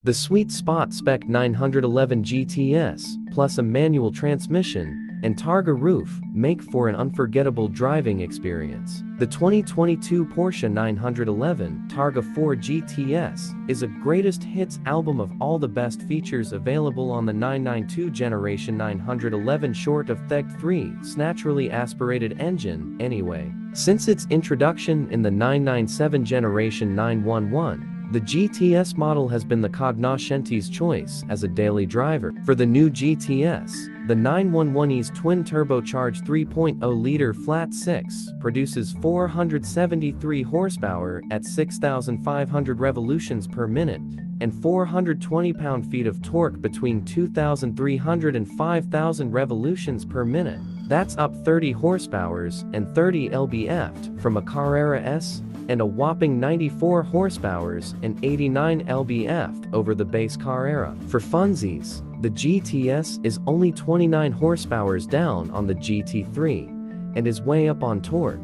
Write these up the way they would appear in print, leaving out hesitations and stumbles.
The sweet-spot-spec 911 GTS, plus a manual transmission and Targa roof, make for an unforgettable driving experience. The 2022 Porsche 911 Targa 4 GTS is a greatest hits album of all the best features available on the 992 generation 911 short of Theg 3's naturally aspirated engine anyway. Since its introduction in the 997 generation 911, the GTS model has been the cognoscenti's choice as a daily driver. For the new GTS, the 911's twin-turbocharged 3.0-liter flat-six produces 473 horsepower at 6,500 revolutions per minute and 420 pound-feet of torque between 2,300 and 5,000 revolutions per minute. That's up 30 horsepower and 30 lb-ft from a Carrera S and a whopping 94 horsepower and 89 lb-ft over the base Carrera. For funsies, the GTS is only 29 horsepower down on the GT3 and is way up on torque.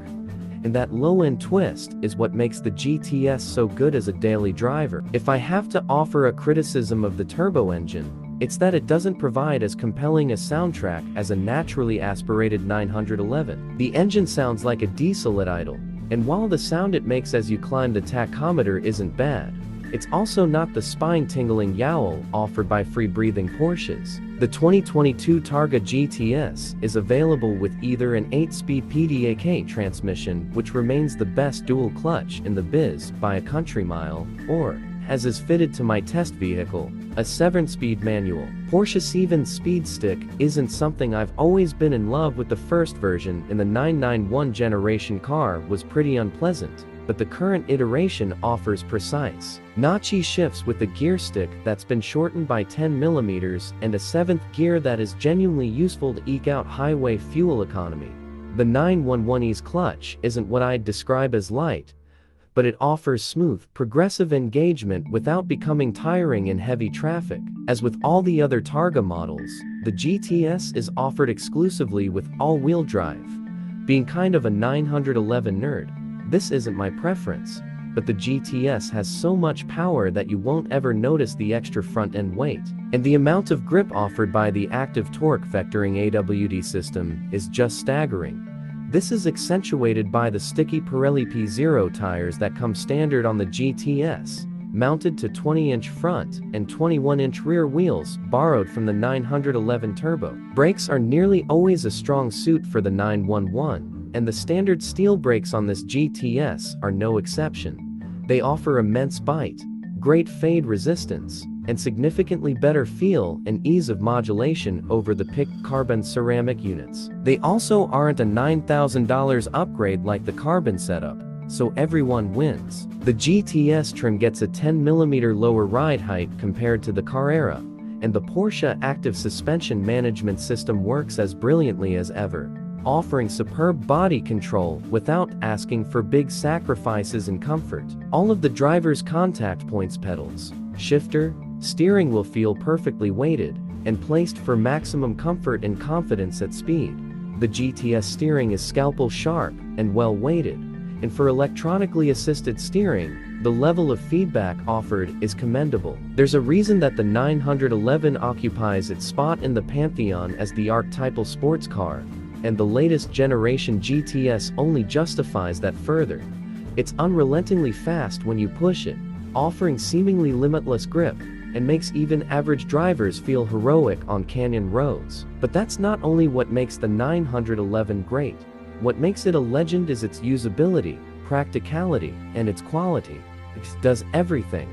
And that low-end twist is what makes the GTS so good as a daily driver. If I have to offer a criticism of the turbo engine, it's that it doesn't provide as compelling a soundtrack as a naturally aspirated 911. The engine sounds like a diesel at idle, and while the sound it makes as you climb the tachometer isn't bad, it's also not the spine-tingling yowl offered by free-breathing Porsches. The 2022 Targa GTS is available with either an 8-speed PDK transmission, which remains the best dual clutch in the biz by a country mile, or, as is fitted to my test vehicle, a 7-speed manual. Porsche 7-speed stick isn't something I've always been in love with. The first version in the 991 generation car was pretty unpleasant, but the current iteration offers precise, notchy shifts with a gear stick that's been shortened by 10mm and a 7th gear that is genuinely useful to eke out highway fuel economy. The 911's clutch isn't what I'd describe as light, but it offers smooth, progressive engagement without becoming tiring in heavy traffic. As with all the other Targa models, the GTS is offered exclusively with all-wheel drive. Being kind of a 911 nerd, this isn't my preference, but the GTS has so much power that you won't ever notice the extra front-end weight. And the amount of grip offered by the active torque vectoring AWD system is just staggering. This is accentuated by the sticky Pirelli P0 tires that come standard on the GTS, mounted to 20-inch front and 21-inch rear wheels borrowed from the 911 Turbo. Brakes are nearly always a strong suit for the 911, and the standard steel brakes on this GTS are no exception. They offer immense bite, great fade resistance, and significantly better feel and ease of modulation over the picked carbon ceramic units. They also aren't a $9,000 upgrade like the carbon setup, so everyone wins. The GTS trim gets a 10mm lower ride height compared to the Carrera, and the Porsche active suspension management system works as brilliantly as ever, offering superb body control without asking for big sacrifices in comfort. All of the driver's contact points, pedals, shifter, steering will feel perfectly weighted and placed for maximum comfort and confidence at speed. The GTS steering is scalpel sharp and well weighted, and for electronically assisted steering, the level of feedback offered is commendable. There's a reason that the 911 occupies its spot in the pantheon as the archetypal sports car, and the latest generation GTS only justifies that further. It's unrelentingly fast when you push it, offering seemingly limitless grip, and makes even average drivers feel heroic on canyon roads. But that's not only what makes the 911 great. What makes it a legend is its usability, practicality, and its quality. It does everything,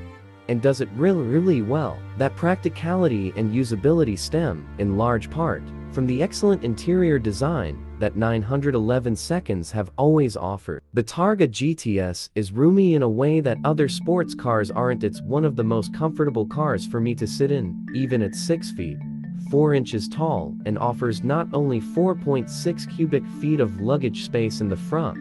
and does it really well. That practicality and usability stem, in large part, from the excellent interior design that 911 seconds have always offered. The Targa GTS is roomy in a way that other sports cars aren't. It's one of the most comfortable cars for me to sit in, even at 6 feet, 4 inches tall, and offers not only 4.6 cubic feet of luggage space in the front,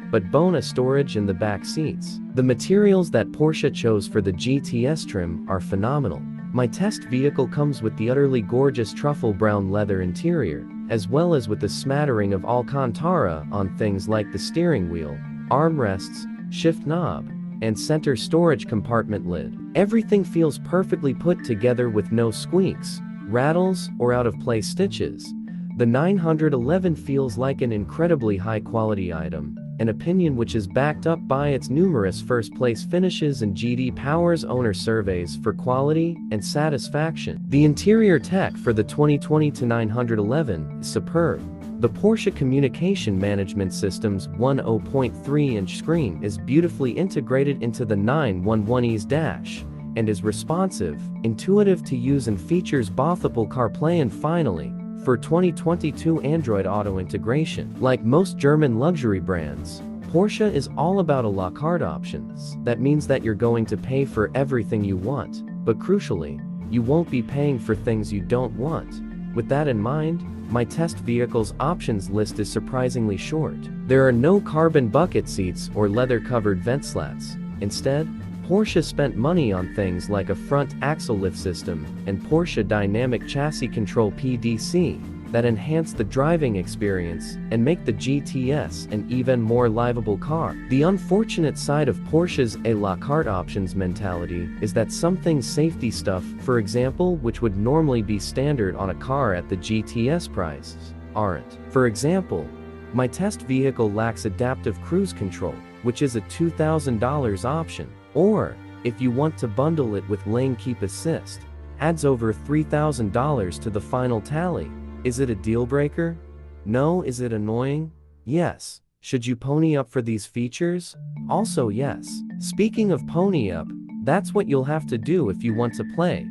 but bonus storage in the back seats. The materials that Porsche chose for the GTS trim are phenomenal. My test vehicle comes with the utterly gorgeous truffle brown leather interior, as well as with a smattering of Alcantara on things like the steering wheel, armrests, shift knob, and center storage compartment lid. Everything feels perfectly put together with no squeaks, rattles, or out-of-place stitches. The 911 feels like an incredibly high-quality item, an opinion which is backed up by its numerous first-place finishes and J.D. Power's owner surveys for quality and satisfaction. The interior tech for the 2020 911 is superb. The Porsche Communication Management System's 10.3-inch screen is beautifully integrated into the 911's dash, and is responsive, intuitive to use, and features bothable CarPlay. And finally, for 2022 Android Auto integration. Like most German luxury brands, Porsche is all about a la carte options. That means that you're going to pay for everything you want, but crucially, you won't be paying for things you don't want. With that in mind, my test vehicle's options list is surprisingly short. There are no carbon bucket seats or leather-covered vent slats. Instead, Porsche spent money on things like a front axle lift system and Porsche Dynamic Chassis Control (PDC) that enhance the driving experience and make the GTS an even more livable car. The unfortunate side of Porsche's a la carte options mentality is that some things, safety stuff, for example, which would normally be standard on a car at the GTS prices, aren't. For example, my test vehicle lacks adaptive cruise control, which is a $2,000 option. Or, if you want to bundle it with lane keep assist, adds over $3,000 to the final tally. Is it a deal breaker? No. Is it annoying? Yes. Should you pony up for these features? Also yes. Speaking of pony up, that's what you'll have to do if you want to play.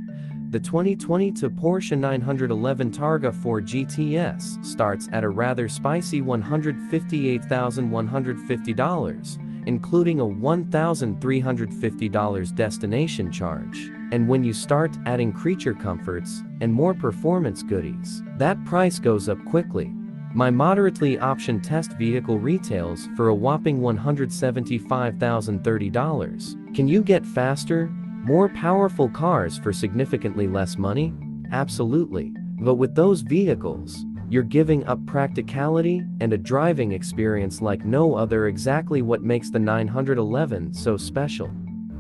The 2022 Porsche 911 Targa 4 GTS starts at a rather spicy $158,150. Including a $1,350 destination charge. And when you start adding creature comforts and more performance goodies, that price goes up quickly. My moderately optioned test vehicle retails for a whopping $175,030. Can you get faster, more powerful cars for significantly less money? Absolutely. But with those vehicles, you're giving up practicality and a driving experience like no other. Exactly what makes the 911 so special.